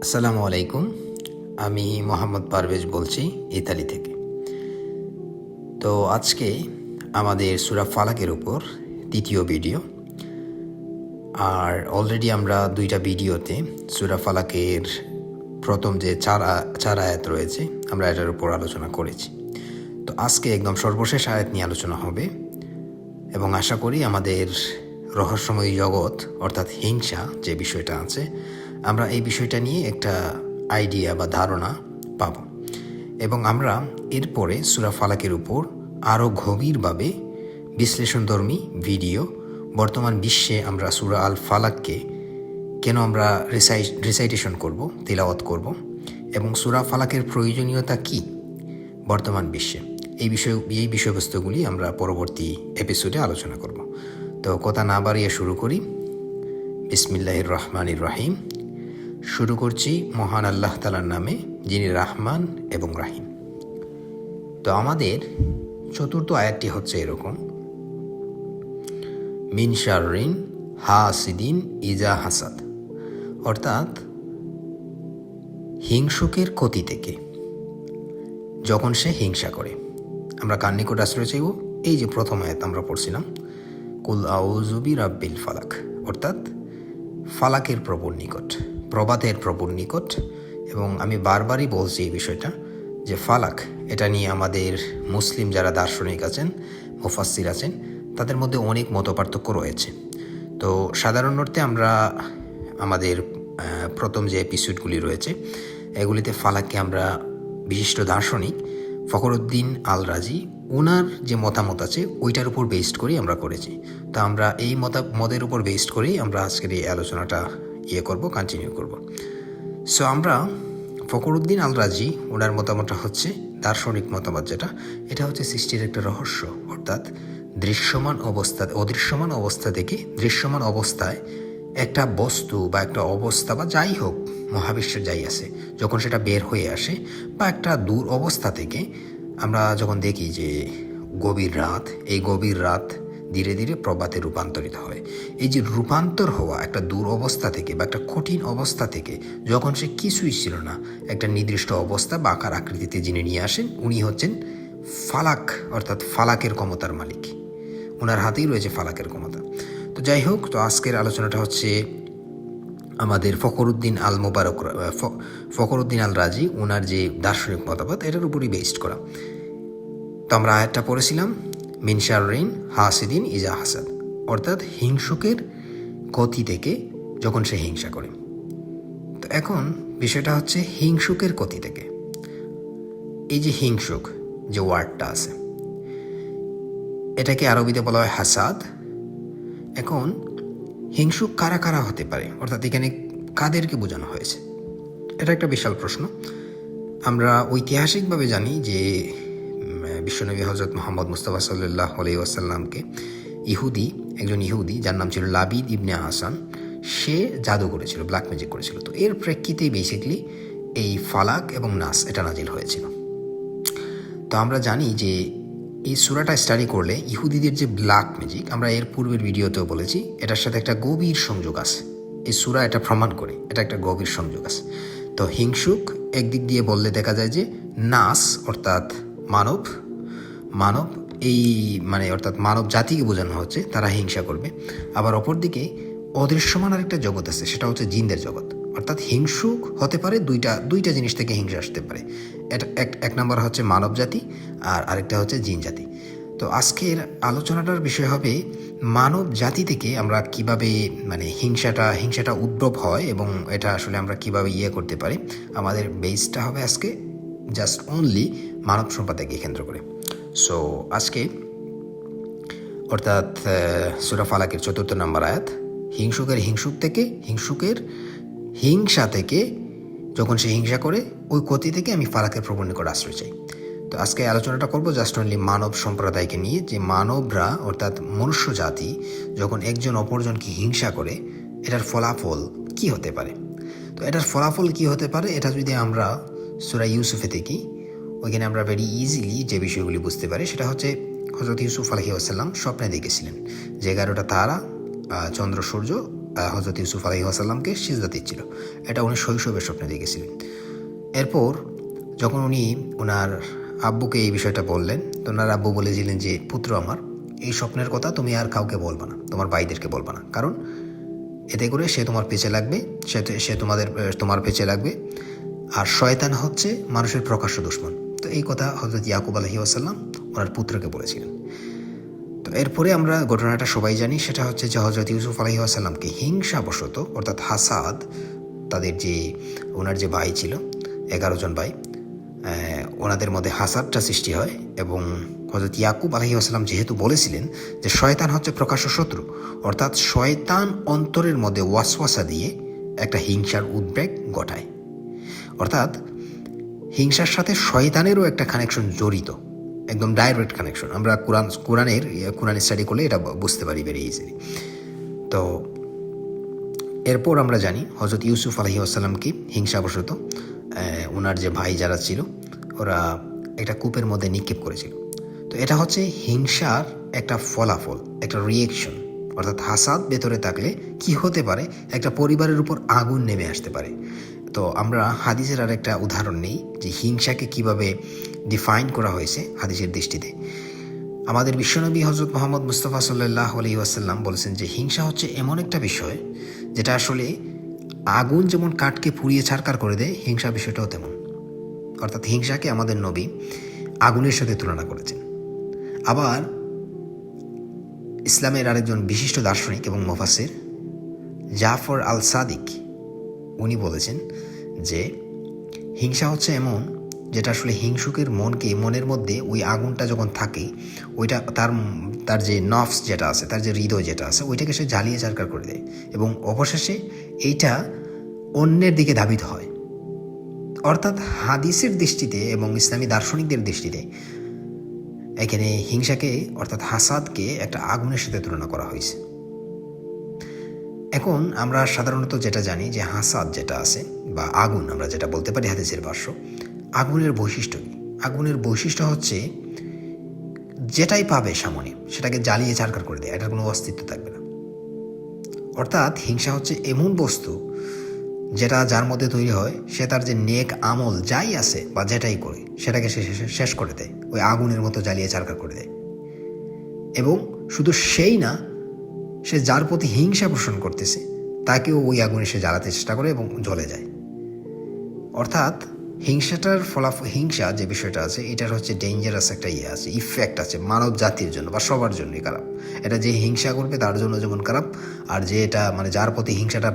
আসসালামু আলাইকুম। আমি মোহাম্মদ পারভেজ বলছি ইতালি থেকে। তো আজকে আমাদের সূরা ফালাকের উপর তৃতীয় ভিডিও। আর অলরেডি আমরা দুইটা ভিডিওতে সূরা ফালাকের প্রথম যে চার আয়াত রয়েছে আমরা এটার উপর আলোচনা করেছি। তো আজকে একদম সর্বশেষ আয়াত নিয়ে আলোচনা হবে এবং আশা করি আমাদের রহস্যময় জগৎ অর্থাৎ হিংসা যে বিষয়টা আছে আমরা এই বিষয়টা নিয়ে একটা আইডিয়া বা ধারণা পাব এবং আমরা এরপরে সূরা ফালাকের উপর আরও গভীরভাবে বিশ্লেষণধর্মী ভিডিও বর্তমান বিশ্বে আমরা সূরা আল ফালাককে কেন আমরা রিসাইটেশন করব, তিলাওয়াত করব এবং সূরা ফালাকের প্রয়োজনীয়তা কি বর্তমান বিশ্বে এই বিষয়বস্তুগুলি আমরা পরবর্তী এপিসোডে আলোচনা করব। তো কথা না বাড়িয়ে শুরু করি। বিসমিল্লাহির রহমানির রহিম। শুরু করছি মহান আল্লাহ তাআলার নামে, যিনি রাহমান এবং রাহিম। তো আমাদের চতুর্থ আয়াতটি হচ্ছে এরকম: মিন শাররিন হাসিদিন ইজা হাসাদ, অর্থাৎ হিংসুকের ক্ষতি থেকে যখন সে হিংসা করে। আমরা কার নিকট আশ্রয় চাইব? এই যে প্রথম আয়াত আমরা পড়ছিলাম, কুল আউযু বিরাব্বিল ফালাক, অর্থাৎ ফালাকের প্রভুর নিকট, প্রভাতের প্রভুর নিকট। এবং আমি বারবারই বলছি এই বিষয়টা যে ফালাক এটা নিয়ে আমাদের মুসলিম যারা দার্শনিক আছেন, মুফাসসির আছেন, তাদের মধ্যে অনেক মতপার্থক্য রয়েছে। তো সাধারণ অর্থে আমরা আমাদের প্রথম যে এপিসোডগুলি রয়েছে এগুলিতে ফালাককে আমরা বিশিষ্ট দার্শনিক ফখরুদ্দিন আল রাজি ওনার যে মতামত আছে ওইটার উপর বেসড করেই আমরা করেছি। তো আমরা এই মতের উপর বেসড করেই আমরা আজকের এই আলোচনাটা কন্টিনিউ করব। সো আমরা ফখরুদ্দিন আল রাজি ওনার মতামতটা হচ্ছে দার্শনিক মতামত, এটা হচ্ছে সৃষ্টির একটা রহস্য, অর্থাৎ অদৃশ্যমান অবস্থা থেকে দৃশ্যমান অবস্থায় একটা বস্তু বা একটা অবস্থা বা যাই হোক মহাবিশ্বের যাই আছে যখন সেটা বের হয়ে আসে বা একটা দূর অবস্থা থেকে আমরা যখন দেখি যে এই গভীর রাত ধীরে ধীরে প্রভাতে রূপান্তরিত হয়। এই যে রূপান্তর হওয়া একটা দূর অবস্থা থেকে বা একটা কঠিন অবস্থা থেকে যখন সে কিছুই ছিল না, একটা নির্দিষ্ট অবস্থা বা আকার আকৃতিতে যিনি নিয়ে আসেন উনি হচ্ছেন ফালাক, অর্থাৎ ফালাকের ক্ষমতার মালিক। ওনার হাতেই রয়েছে ফালাকের ক্ষমতা। তো যাই হোক, তো আজকের আলোচনাটা হচ্ছে আমাদের ফখরুদ্দিন আল রাজি ওনার যে দার্শনিক মতামত এটার উপরই বেসড করা। তো আমরা আয়াতটা পড়েছিলাম, মিন শাররিন হাসিদিন ইজা হাসাদ, অর্থাৎ হিংসুকের ক্ষতি থেকে যখন সে হিংসা করে। তো এখন বিষয়টা হচ্ছে হিংসুকের ক্ষতি থেকে। এই যে হিংসুক যে ওয়ার্ডটা আছে এটাকে আরবিতে বলা হয় হাসাদ। এখন হিংসুক কারা কারা হতে পারে, অর্থাৎ এখানে কাদেরকে বোঝানো হয়েছে, এটা একটা বিশাল প্রশ্ন। আমরা ঐতিহাসিকভাবে জানি যে বিশ্বনবী হজরত মোহাম্মদ মুস্তাফা সাল্লাল্লাহু আলাইহি ওয়াসাল্লামকে একজন ইহুদি যার নাম ছিল লাবিদ ইবনে হাসান, সে জাদু করেছিল, ব্ল্যাক ম্যাজিক করেছিল। তো এর প্রেক্ষিতেই বেসিক্যালি এই ফালাক এবং নাস এটা নাজিল হয়েছিল। তো আমরা জানি যে এই সূরাটা স্টাডি করলে ইহুদিদের যে ব্ল্যাক ম্যাজিক, আমরা এর পূর্বের ভিডিওতেও বলেছি, এটার সাথে একটা গভীর সংযোগ আছে। এই সূরা এটা প্রমাণ করে এটা একটা গভীর সংযোগ আছে। তো হিংসুক একদিক দিয়ে বললে দেখা যায় যে নাস অর্থাৎ মানব অর্থাৎ মানব জাতিকে বোঝানো হচ্ছে তারা হিংসা করবে। আবার অপরদিকে অদৃশ্যমান আরেকটা জগৎ আছে, সেটা হচ্ছে জিনদের জগৎ। অর্থাৎ হিংসুক হতে পারে দুইটা জিনিস থেকে হিংসা আসতে পারে। এটা এক নাম্বার হচ্ছে মানব জাতি আর আরেকটা হচ্ছে জিন জাতি। তো আজকের আলোচনাটার বিষয় হবে মানব জাতি থেকে আমরা কিভাবে হিংসাটা উদ্ভব হয় এবং এটা আসলে আমরা কিভাবে করতে পারি। আমাদের বেসটা হবে আজকে জাস্ট অনলি মানব সম্প্রদায়কে কেন্দ্র করে। সো আজকে অর্থাৎ সূরা ফালাকের ৪র্থ নম্বর আয়াত, হিংসুকের হিংসা থেকে যখন সে হিংসা করে ওই ক্ষতি থেকে আমি ফালাকের প্রভুর নিকট আশ্রয় চাই। তো আজকে আলোচনাটা করবো জাস্ট অনলি মানব সম্প্রদায়কে নিয়ে, যে মানবরা অর্থাৎ মনুষ্য জাতি যখন একজন অপরজনকে হিংসা করে এটার ফলাফল কি হতে পারে। তো এটার ফলাফল কি হতে পারে এটা যদি আমরা সূরা ইউসুফে দেখি, ওইখানে আমরা ভেরি ইজিলি যে বিষয়গুলি বুঝতে পারি সেটা হচ্ছে হযরত ইউসুফ আলাইহিস সালাম স্বপ্নে দেখেছিলেন যে 11টা তারা, চন্দ্র, সূর্য হজরত ইউসুফ আলাইহিস সালামকে সিজদা দিচ্ছিল। এটা উনি শৈশবের স্বপ্নে দেখেছিলেন। এরপর যখন উনি ওনার আব্বুকে এই বিষয়টা বললেন, তো ওনার আব্বু বলেছিলেন যে পুত্র আমার, এই স্বপ্নের কথা তুমি আর কাউকে বলবা না, তোমার ভাইদেরকে বলবা না, কারণ এতে করে সে তোমার পেছে লাগবে, সে তোমার পেছে লাগবে, আর শয়তান হচ্ছে মানুষের প্রকাশ্য দুশমন। তো এই কথা হজরত ইয়াকুব আলাইহিস সালাম ওনার পুত্রকে বলেছিলেন। তো এরপরে আমরা ঘটনাটা সবাই জানি, সেটা হচ্ছে যে হজরত ইউসুফ আলাইহিস সালামকে হিংসাবশত, অর্থাৎ হাসাদ, তাদের যে ওনার যে ভাই ছিল 11 জন ভাই, ওনাদের মধ্যে হাসাদটা সৃষ্টি হয়। এবং হজরত ইয়াকুব আলাইহিস সালাম যেহেতু বলেছিলেন যে শয়তান হচ্ছে প্রকাশ্য শত্রু, অর্থাৎ শয়তান অন্তরের মধ্যে ওয়াসওয়াসা দিয়ে একটা হিংসার উদ্বেগ ঘটায়। অর্থাৎ হিংসার সাথে শয়তানেরও একটা কানেকশন জড়িত, একদম ডাইরেক্ট কানেকশন। আমরা কোরআন স্টাডি করলে এটা বুঝতে পারি ভেরি ইজিলি। তো এরপর আমরা জানি হজরত ইউসুফ আলাইহিস সালামকে হিংসাবশত ওনার যে ভাই যারা ছিল ওরা একটা কূপের মধ্যে নিক্ষেপ করেছিল। তো এটা হচ্ছে হিংসার একটা ফলাফল, একটা রিয়েকশন। অর্থাৎ হাসাদ ভেতরে থাকলে কি হতে পারে, একটা পরিবারের উপর আগুন নেমে আসতে পারে। তো আমরা হাদিসের আর একটা উদাহরণ নেই যে হিংসাকে কিভাবে ডিফাইন করা হয়েছে হাদিসের দৃষ্টিতে। আমাদের বিশ্বনবী হজরত মুহাম্মদ মুস্তাফা সাল্লাল্লাহু আলাইহি ওয়াসাল্লাম বলেছেন যে হিংসা হচ্ছে এমন একটা বিষয় যেটা আসলে আগুন যেমন কাঠকে পুড়িয়ে ছারকার করে দেয়, হিংসা বিষয়টাও তেমন। অর্থাৎ হিংসাকে আমাদের নবী আগুনের সাথে তুলনা করেছেন। আবার ইসলামের আরেকজন বিশিষ্ট দার্শনিক এবং মুফাসসির জাফর আল সাদিক উনি বলেছেন যে হিংসা হচ্ছে এমন যেটা আসলে হিংসুকের মনের মধ্যে ওই আগুনটা যখন থাকে, ওইটা তার যে নফস যেটা আছে, তার যে হৃদয় যেটা আছে, ওইটাকে সে জ্বালিয়ে চারকার করে দেয় এবং অবশেষে এইটা অন্যের দিকে ধাবিত হয়। অর্থাৎ হাদিসের দৃষ্টিতে এবং ইসলামী দার্শনিকদের দৃষ্টিতে এখানে হিংসাকে, অর্থাৎ হাসাদকে একটা আগুনের সাথে তুলনা করা হয়েছে। এখন আমরা সাধারণত যেটা জানি যে হাসাদ যেটা আছে বা আগুন, আমরা যেটা বলতে পারি হাদিসের ভাষ্য, আগুনের বৈশিষ্ট্য কী? আগুনের বৈশিষ্ট্য হচ্ছে যেটাই পাবে সামনে সেটাকে জ্বালিয়ে চারকার করে দেয়, এটার কোনো অস্তিত্ব থাকবে না। অর্থাৎ হিংসা হচ্ছে এমন বস্তু যেটা যার মধ্যে তৈরি হয়, সে তার যে নেক আমল যাই আছে বা যেটাই করে সেটাকে সে শেষ করে দেয়, ওই আগুনের মতো জ্বালিয়ে চারকার করে দেয়। এবং শুধু সেই না, সে যার প্রতি হিংসা পোষণ করতেছে তাকেও ওই আগুনে সে জ্বালাতে চেষ্টা করে এবং জ্বলে যায়। অর্থাৎ হিংসাটার হিংসা যে বিষয়টা আছে, এটার হচ্ছে ডেঞ্জারাস একটা আছে, ইফেক্ট আছে মানব জাতির জন্য বা সবার জন্যই খারাপ। এটা যে হিংসা করবে তার জন্য যেমন খারাপ, আর যে এটা যার প্রতি হিংসাটা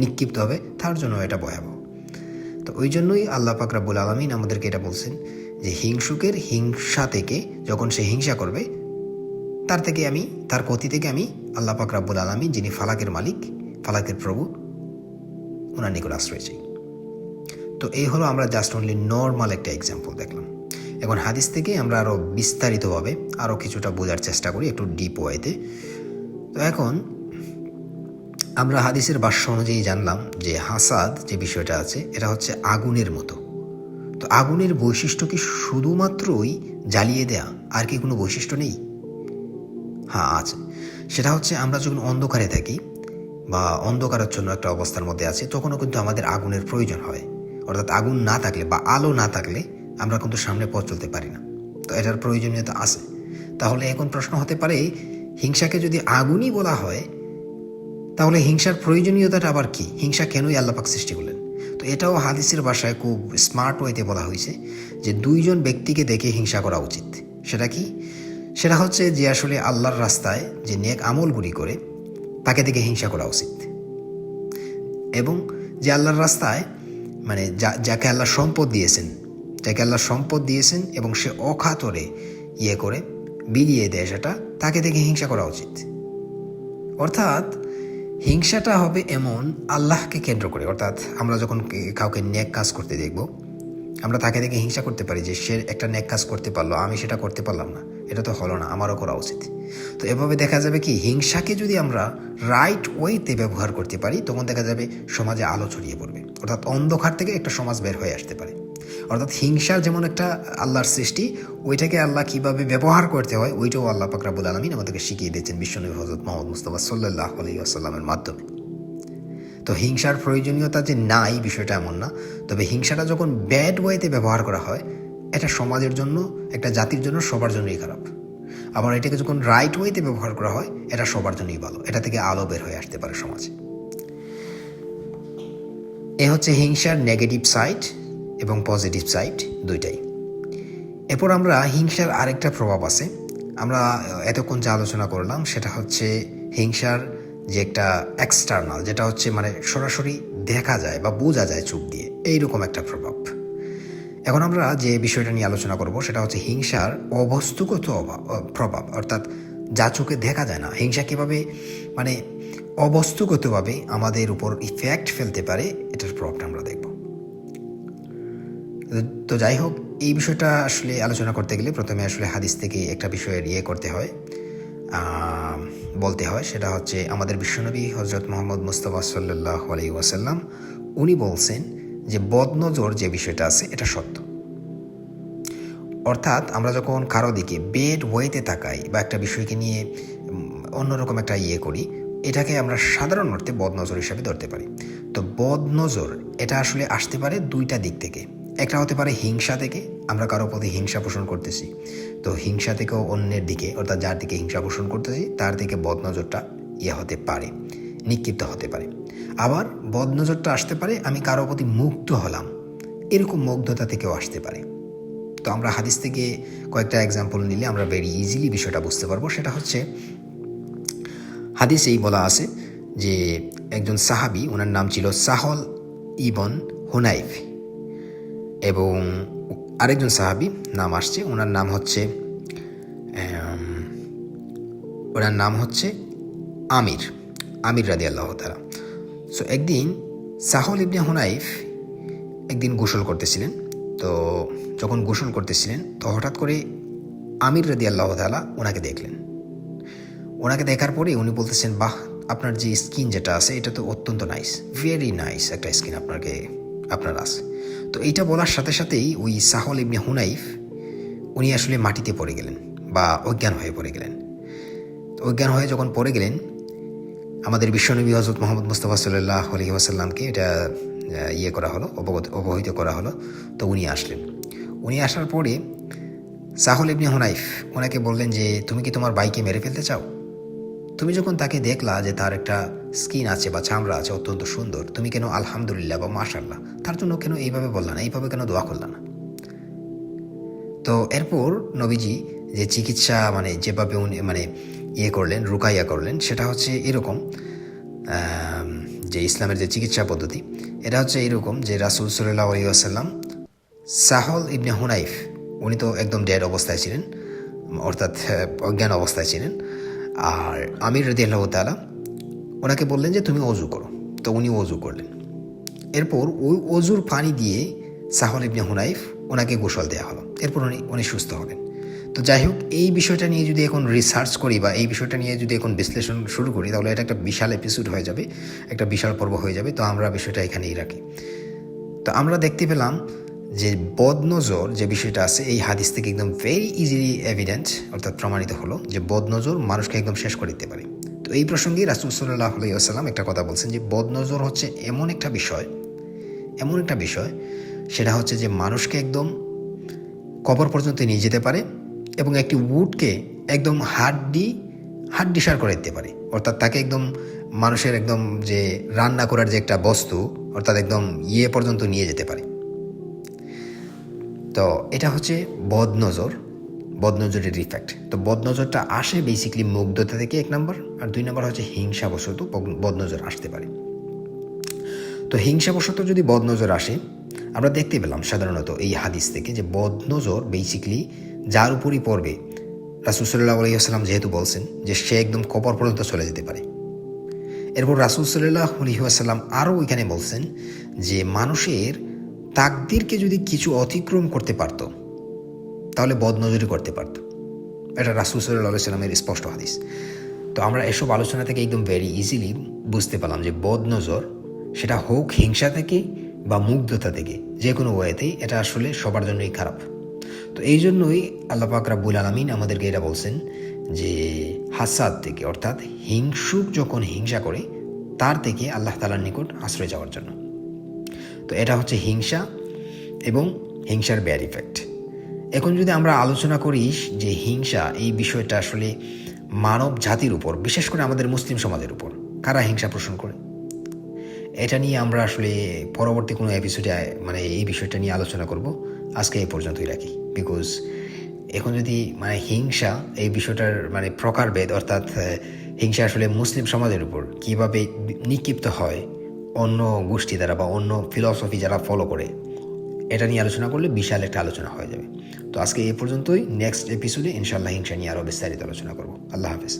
নিক্ষিপ্ত হবে তার জন্য এটা ভয়াবহ। তো ওই জন্যই আল্লাহ পাক রব্বুল আলামিন আমাদেরকে এটা বলছেন যে হিংসুকের হিংসা থেকে যখন সে হিংসা করবে, তার ক্ষতি থেকে আমি আল্লাহ পাক রব্বুল আলামিন, যিনি ফালাকের মালিক, ফালাকের প্রভু, ওনার নিকট আশ্রয় চাই। তো এই হলো আমরা জাস্ট অনলি নর্মাল একটা এক্সাম্পল দেখলাম। এখন হাদিস থেকে আমরা আরও বিস্তারিতভাবে আরও কিছুটা বোঝার চেষ্টা করি, একটু ডিপ ওয়েতে। তো এখন আমরা হাদিসের ভাষ্য অনুযায়ী জানলাম যে হাসাদ যে বিষয়টা আছে এটা হচ্ছে আগুনের মতো। তো আগুনের বৈশিষ্ট্য কি শুধুমাত্রই জ্বালিয়ে দেয়া, আর কি কোনো বৈশিষ্ট্য নেই? হ্যাঁ আছে। সেটা হচ্ছে আমরা যখন অন্ধকারে থাকি বা অন্ধকারাচ্ছন্ন একটা অবস্থার মধ্যে আছি, তখনও কিন্তু আমাদের আগুনের প্রয়োজন হয়। অর্থাৎ আগুন না থাকলে বা আলো না থাকলে আমরা কিন্তু সামনে পথ চলতে পারি না। তো এটার প্রয়োজনীয়তা আছে। তাহলে এখন প্রশ্ন হতে পারে, হিংসাকে যদি আগুনই বলা হয় তাহলে হিংসার প্রয়োজনীয়তাটা আবার কি? হিংসা কেনই আল্লাহ পাক সৃষ্টি করলেন? তো এটাও হাদিসের ভাষায় খুব স্মার্ট ওয়েতে বলা হয়েছে যে দুইজন ব্যক্তিকে দেখে হিংসা করা উচিত। সেটা কি? সেটা হচ্ছে যে আসলে আল্লাহর রাস্তায় যে নেক আমলগুলি করে তাকে দেখে হিংসা করা উচিত, এবং যে আল্লাহর রাস্তায় যাকে আল্লাহ সম্পদ দিয়েছেন এবং সে অখাতরে করে বিলিয়ে দেয় সেটা, তাকে দেখে হিংসা করা উচিত। অর্থাৎ হিংসাটা হবে এমন আল্লাহকে কেন্দ্র করে। অর্থাৎ আমরা যখন কাউকে নেক কাজ করতে দেখব, আমরা তাকে দেখে হিংসা করতে পারি যে সে একটা নেক কাজ করতে পারলো, আমি সেটা করতে পারলাম না, এটা তো হলো না, আমারও করা উচিত। তো এভাবে দেখা যাবে কি, হিংসাকে যদি আমরা রাইট ওয়েতে ব্যবহার করতে পারি, তখন দেখা যাবে সমাজে আলো ছড়িয়ে পড়বে। অর্থাৎ অন্ধকার থেকে একটা সমাজ বের হয়ে আসতে পারে। অর্থাৎ হিংসার যেমন একটা আল্লাহর সৃষ্টি, ওইটাকে আল্লাহ কীভাবে ব্যবহার করতে হয় ওইটাও আল্লাহ পাক রব্বুল আলামিন আমাদেরকে শিখিয়ে দিয়েছেন বিশ্বনবী হযরত মুহাম্মদ মুস্তাফা সাল্লাল্লাহু আলাইহি ওয়াসাল্লামের মাধ্যমে। তো হিংসার প্রয়োজনীয়তা যে নাই বিষয়টা এমন না, তবে হিংসাটা যখন ব্যাড ওয়েতে ব্যবহার করা হয় এটা সমাজের জন্য, একটা জাতির জন্য, সবার জন্যই খারাপ। আবার এটাকে যখন রাইট ওয়েতে ব্যবহার করা হয় এটা সবার জন্যই ভালো, এটা থেকে আলো বের হয়ে আসতে পারে সমাজে। এ হচ্ছে হিংসার নেগেটিভ সাইড এবং পজিটিভ সাইড দুইটাই। এরপর আমরা হিংসার আরেকটা প্রভাব আছে, আমরা এতক্ষণ যা আলোচনা করলাম সেটা হচ্ছে হিংসার যে একটা এক্সটার্নাল, যেটা হচ্ছে মানে সরাসরি দেখা যায় বা বোঝা যায় চোখ দিয়ে, এইরকম একটা প্রভাব। এখন আমরা যে বিষয়টা নিয়ে আলোচনা করব সেটা হচ্ছে হিংসার অবস্তুগত প্রভাব, অর্থাৎ যা চোখে দেখা যায় না, হিংসা কীভাবে মানে অবস্তুগতভাবে আমাদের উপর ইফেক্ট ফেলতে পারে, এটার প্রভাবটা আমরা দেখব। তো যাই হোক, এই বিষয়টা আসলে আলোচনা করতে গেলে প্রথমে আসলে হাদিস থেকে একটা বিষয়ের করতে হয়, বলতে হয়। সেটা হচ্ছে আমাদের বিশ্বনবী হযরত মুহাম্মদ মুস্তাফা সাল্লাল্লাহু আলাইহি ওয়াসাল্লাম উনি বলছেন যে বদনজর যে বিষয়টা আছে এটা সত্য। অর্থাৎ আমরা যখন কারো দিকে বেড ওয়েতে তাকাই বা একটা বিষয়কে নিয়ে অন্যরকম একটা করি, এটাকে আমরা সাধারণ অর্থে বদনজর হিসাবে ধরতে পারি। তো বদনজর এটা আসলে আসতে পারে দুইটা দিক থেকে। একটা হতে পারে হিংসা থেকে, আমরা কারো প্রতি হিংসা পোষণ করতেছি, তো হিংসা থেকেও অন্যের দিকে, অর্থাৎ যার দিকে হিংসা পোষণ করতেছি তার দিকে বদনজরটা হতে পারে, নিক্ষিপ্ত হতে পারে। আবার বদনজরটা আসতে পারে আমি কারো প্রতি মুগ্ধ হলাম, এরকম মুগ্ধতা থেকেও আসতে পারে। তো আমরা হাদিস থেকে কয়েকটা এক্সাম্পল নিলে আমরা ভেরি ইজিলি বিষয়টা বুঝতে পারবো। সেটা হচ্ছে হাদিসেই বলা আছে যে একজন সাহাবী, ওনার নাম ছিল সাহল ইবন হুনাইফ, এবং আরেকজন সাহাবী নাম আসছে, ওনার নাম হচ্ছে আমির রাদিয়াল্লাহু তাআলা। সো একদিন সাহল ইবনে হুনাইফ একদিন গোসল করতেছিলেন। তো যখন গোসল করতেছিলেন তো হঠাৎ করে আমির রাদিয়াল্লাহু তাআলা ওনাকে দেখলেন। ওনাকে দেখার পরে উনি বলতেছেন, বাহ, আপনার যে স্কিন যেটা আছে এটা তো অত্যন্ত নাইস, ভেরি নাইস একটা স্কিন আপনার আছে। তো এইটা বলার সাথে সাথেই ওই সাহল ইবনে হুনাইফ উনি আসলে মাটিতে পড়ে গেলেন বা অজ্ঞান হয়ে পড়ে গেলেন। অজ্ঞান হয়ে যখন পড়ে গেলেন, আমাদের বিশ্বনবী হযরত মুহাম্মদ মুস্তাফা সাল্লাল্লাহু আলাইহি ওয়াসাল্লামকে এটা করা হলো, অবহিত করা হলো। তো উনি আসলেন। উনি আসার পরে সাহল ইবনে হুনাইফ ওনাকে বললেন যে তুমি কি তোমার ভাইকে মেরে ফেলতে চাও? তুমি যখন তাকে দেখলা যে তার একটা স্কিন আছে বা চামড়া আছে অত্যন্ত সুন্দর, তুমি কেন আলহামদুলিল্লাহ বা মাশাআল্লাহ তার জন্য কেন এইভাবে বললা না, এইভাবে কেন দোয়া করলা না? তো এরপর নবীজি যে চিকিৎসা যেভাবে উনি করলেন, রুকাইয়া করলেন, সেটা হচ্ছে এরকম, যে ইসলামের যে চিকিৎসা পদ্ধতি এটা হচ্ছে এরকম যে রাসূল সাল্লাল্লাহু আলাইহি ওয়াসাল্লাম সাহল ইবনে হুনাইফ উনি তো একদম ডেড অবস্থায় ছিলেন, অর্থাৎ অজ্ঞান অবস্থায় ছিলেন। আর আমির রাদিয়াল্লাহু তাআলা ওনাকে বললেন যে তুমি অজু করো। তো উনি অজু করলেন। এরপর ওই অজুর পানি দিয়ে সাহল ইবনে হুনাইফ ওনাকে গোসল দেওয়া হলো। এরপর উনি সুস্থ হলেন। তো যাই হোক, এই বিষয়টা নিয়ে যদি এখন রিসার্চ করি বা এই বিষয়টা নিয়ে যদি এখন বিশ্লেষণ শুরু করি তাহলে এটা একটা বিশাল এপিসোড হয়ে যাবে, একটা বিশাল পর্ব হয়ে যাবে। তো আমরা বিষয়টা এখানেই রাখি। তো আমরা দেখতে পেলাম যে বদনজর যে বিষয়টা আছে এই হাদিস থেকে একদম ভেরি ইজিলি এভিডেন্ট, অর্থাৎ প্রমাণিত হলো যে বদনজর মানুষকে একদম শেষ করে দিতে পারে। তো এই প্রসঙ্গে রাসূল সাল্লাল্লাহু আলাইহি ওয়াসাল্লাম একটা কথা বলছেন যে বদনজর হচ্ছে এমন একটা বিষয় সেটা হচ্ছে যে মানুষকে একদম কবর পর্যন্ত নিয়ে যেতে পারে এবং একটি উটকে একদম হাড্ডিসার করে দিতে পারে, অর্থাৎ তাকে একদম মানুষের একদম যে রান্না করার যে একটা বস্তু, অর্থাৎ একদম পর্যন্ত নিয়ে যেতে পারে। তো এটা হচ্ছে বদনজরের ইফেক্ট। তো বদনজরটা আসে বেসিক্যালি মুগ্ধতা থেকে, এক নম্বর, আর দুই নম্বর হচ্ছে হিংসাবশত বদনজর আসতে পারে। তো হিংসাবশত যদি বদনজর আসে, আমরা দেখতে পেলাম সাধারণত এই হাদিস থেকে যে বদনজর বেসিক্যালি যার উপরই পড়বে, রাসূল সাল্লাল্লাহু আলাইহি ওয়াসাল্লাম যেহেতু বলছেন যে সে একদম কবর পর্যন্ত চলে যেতে পারে। এরপর রাসূল সাল্লাল্লাহু আলাইহি ওয়াসাল্লাম আরও ওইখানে বলছেন যে মানুষের তাকদীরকে যদি কিছু অতিক্রম করতে পারত তাহলে বদনজরই করতে পারত। এটা রাসূল সাল্লাল্লাহু আলাইহি ওয়াসাল্লামের স্পষ্ট হাদিস। তো আমরা এসব আলোচনা থেকে একদম ভেরি ইজিলি বুঝতে পারলাম যে বদনজর সেটা হোক হিংসা থেকে, বা মুগ্ধতা থেকে, যে কোনো ওয়েতেই এটা আসলে সবার জন্যই খারাপ। তো এই জন্যই আল্লাহ পাক রাব্বুল আলামিন আমাদেরকে এটা বলছেন যে হাসাদ থেকে, অর্থাৎ হিংসুক যখন হিংসা করে তার থেকে আল্লাহ তাআলার নিকট আশ্রয় যাওয়ার জন্য। তো এটা হচ্ছে হিংসা এবং হিংসার ব্যাড ইফেক্ট। এখন যদি আমরা আলোচনা করি যে হিংসা এই বিষয়টা আসলে মানব জাতির উপর, বিশেষ করে আমাদের মুসলিম সমাজের উপর কারা হিংসা পোষণ করে, এটা নিয়ে আমরা আসলে পরবর্তী কোনো এপিসোডে এই বিষয়টা নিয়ে আলোচনা করব। আজকে এই পর্যন্তই রাখি, বিকজ এখন যদি হিংসা এই বিষয়টার প্রকারভেদ, অর্থাৎ হিংসা আসলে মুসলিম সমাজের উপর কীভাবে নিক্ষিপ্ত হয় অন্য গোষ্ঠী দ্বারা বা অন্য ফিলসফি যারা ফলো করে, এটা নিয়ে আলোচনা করলে বিশাল একটা আলোচনা হয়ে যাবে। তো আজকে এই পর্যন্তই। নেক্সট এপিসোডে ইনশাআল্লাহ হিংসা নিয়ে আরও বিস্তারিত আলোচনা করব। আল্লাহ হাফেজ।